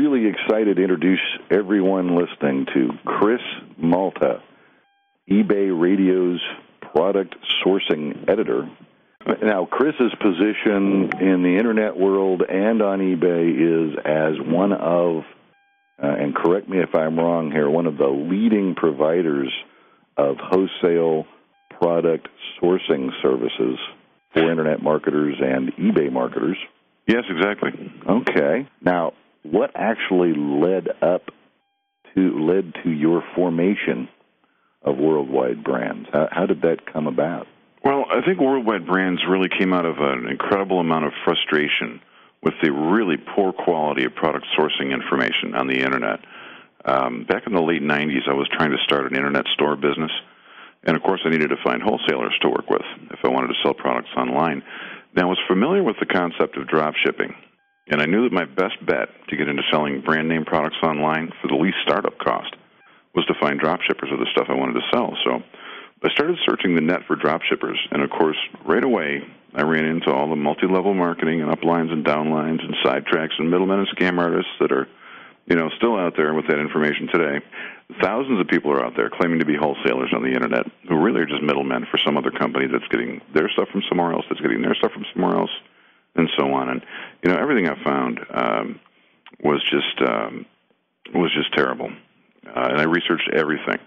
really excited to introduce everyone listening to Chris Malta, eBay Radio's product sourcing editor. Now, Chris's position in the Internet world and on eBay is as one of, and correct me if I'm wrong here, one of the leading providers of wholesale product sourcing services for Internet marketers and eBay marketers. Yes, exactly. Okay. Now, what actually led to your formation of Worldwide Brands? How did that come about? Well, I think Worldwide Brands really came out of an incredible amount of frustration with the really poor quality of product sourcing information on the Internet. Back in the late 90s, I was trying to start an Internet store business, and of course I needed to find wholesalers to work with if I wanted to sell products online. Now, I was familiar with the concept of drop shipping, and I knew that my best bet to get into selling brand-name products online for the least startup cost was to find drop shippers of the stuff I wanted to sell. So I started searching the net for drop shippers, and of course, right away, I ran into all the multi-level marketing and uplines and downlines and sidetracks and middlemen and scam artists that are, still out there with that information today. Thousands of people are out there claiming to be wholesalers on the Internet who really are just middlemen for some other company that's getting their stuff from somewhere else, that's getting their stuff from somewhere else, and so on. And, everything I found was just terrible. And I researched everything.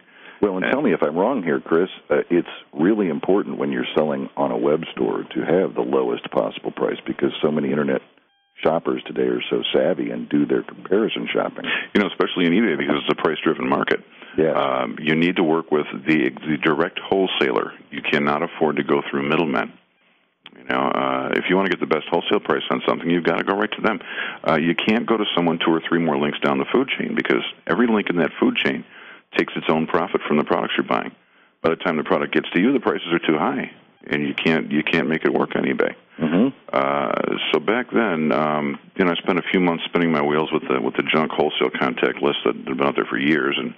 Well, and tell me if I'm wrong here, Chris. It's really important when you're selling on a web store to have the lowest possible price because so many Internet shoppers today are so savvy and do their comparison shopping. Especially in eBay because it's a price-driven market. Yes. You need to work with the direct wholesaler. You cannot afford to go through middlemen. If you want to get the best wholesale price on something, you've got to go right to them. You can't go to someone 2 or 3 more links down the food chain because every link in that food chain takes its own profit from the products you're buying. By the time the product gets to you, the prices are too high, and you can't make it work on eBay. Mm-hmm. So back then, I spent a few months spinning my wheels with the junk wholesale contact list that had been out there for years, and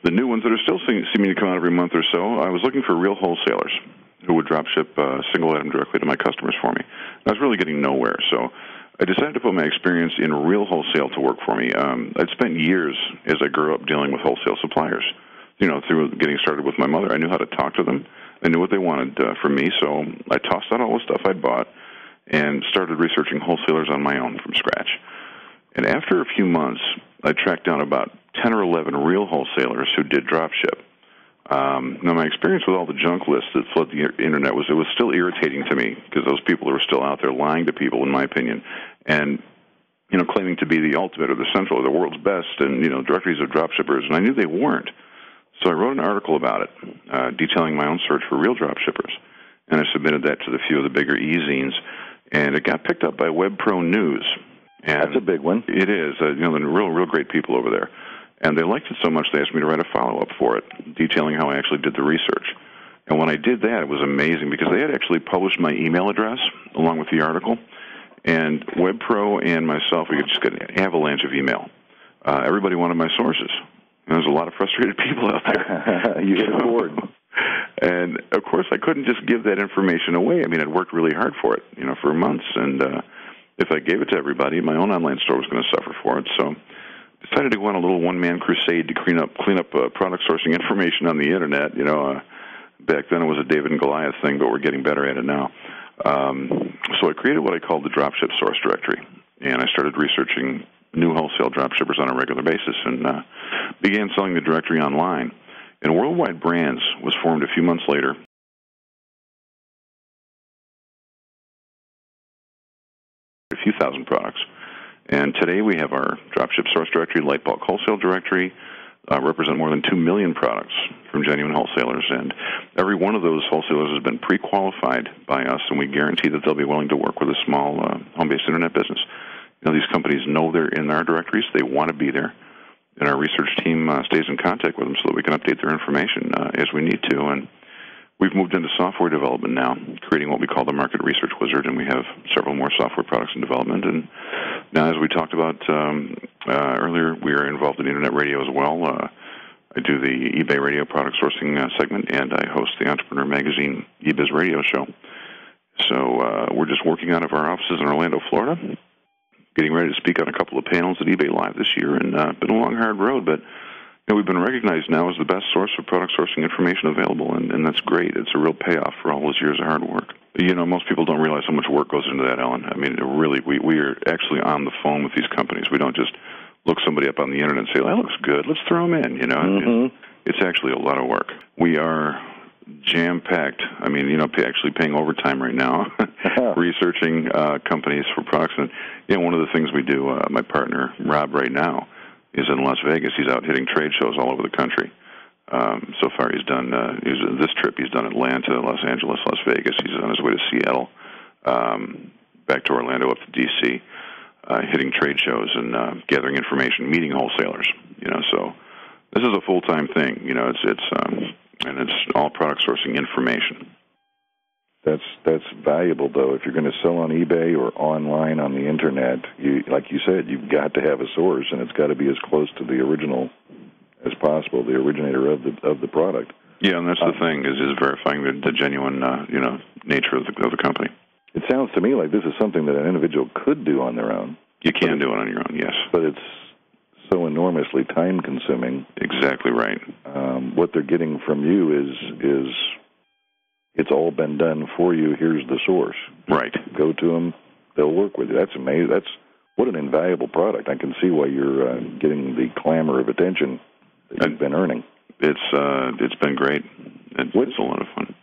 the new ones that are still seeming to come out every month or so. I was looking for real wholesalers who would drop ship a single item directly to my customers for me. I was really getting nowhere, so I decided to put my experience in real wholesale to work for me. I'd spent years as I grew up dealing with wholesale suppliers. Through getting started with my mother, I knew how to talk to them. I knew what they wanted from me, so I tossed out all the stuff I'd bought and started researching wholesalers on my own from scratch. And after a few months, I tracked down about 10 or 11 real wholesalers who did drop ship. Now, my experience with all the junk lists that flood the Internet was still irritating to me because those people were still out there lying to people, in my opinion, and claiming to be the ultimate or the central or the world's best and directories of drop shippers, and I knew they weren't. So I wrote an article about it, detailing my own search for real drop shippers, and I submitted that to a few of the bigger e-zines, and it got picked up by WebPro News. And that's a big one. It is. They're real great people over there. And they liked it so much they asked me to write a follow-up for it, detailing how I actually did the research. And when I did that, it was amazing because they had actually published my email address along with the article. And WebPro and myself, we could just get an avalanche of email. Everybody wanted my sources. And there's a lot of frustrated people out there. You hit a chord. And, of course, I couldn't just give that information away. I mean, I'd worked really hard for it, for months. And if I gave it to everybody, my own online store was going to suffer for it. So decided to go on a little one-man crusade to clean up product sourcing information on the Internet. Back then it was a David and Goliath thing, but we're getting better at it now. So I created what I called the Dropship Source Directory, and I started researching new wholesale dropshippers on a regular basis and began selling the directory online. And Worldwide Brands was formed a few months later. A few thousand products. And today we have our Dropship Source Directory, Light Bulk Wholesale Directory, represent more than 2 million products from genuine wholesalers. And every one of those wholesalers has been pre-qualified by us, and we guarantee that they'll be willing to work with a small home-based Internet business. These companies know they're in our directories. They want to be there. And our research team stays in contact with them so that we can update their information as we need to. And we've moved into software development now, creating what we call the Market Research Wizard, and we have several more software products in development. And now, as we talked about earlier, we are involved in Internet radio as well. I do the eBay radio product sourcing segment, and I host the Entrepreneur Magazine eBiz radio show. So we're just working out of our offices in Orlando, Florida. getting ready to speak on a couple of panels at eBay Live this year, and been a long, hard road, but we've been recognized now as the best source of product sourcing information available, and that's great. It's a real payoff for all those years of hard work. Most people don't realize how much work goes into that, Ellen. I mean, really, we are actually on the phone with these companies. We don't just look somebody up on the internet and say, well, that looks good, let's throw them in, Mm-hmm. It's actually a lot of work. We are jam-packed. I mean, actually paying overtime right now, researching companies for products. And one of the things we do, my partner, Rob, right now, is in Las Vegas. He's out hitting trade shows all over the country. So far he's done, this trip he's done Atlanta, Los Angeles, Las Vegas. He's on his way to Seattle, back to Orlando, up to D.C., hitting trade shows and gathering information, meeting wholesalers. So this is a full-time thing. And it's all product sourcing information. That's valuable, though. If you're going to sell on eBay or online on the internet, like you said, you've got to have a source, and it's got to be as close to the original as possible, the originator of the product. Yeah, and that's the thing is verifying the genuine nature of the company. It sounds to me like this is something that an individual could do on their own. You can do it on your own, yes, but it's so enormously time-consuming. Exactly right. What they're getting from you is it's all been done for you. Here's the source. Right. Go to them. They'll work with you. That's amazing. That's what an invaluable product. I can see why you're getting the clamor of attention that you've been earning. It's been great. It's a lot of fun.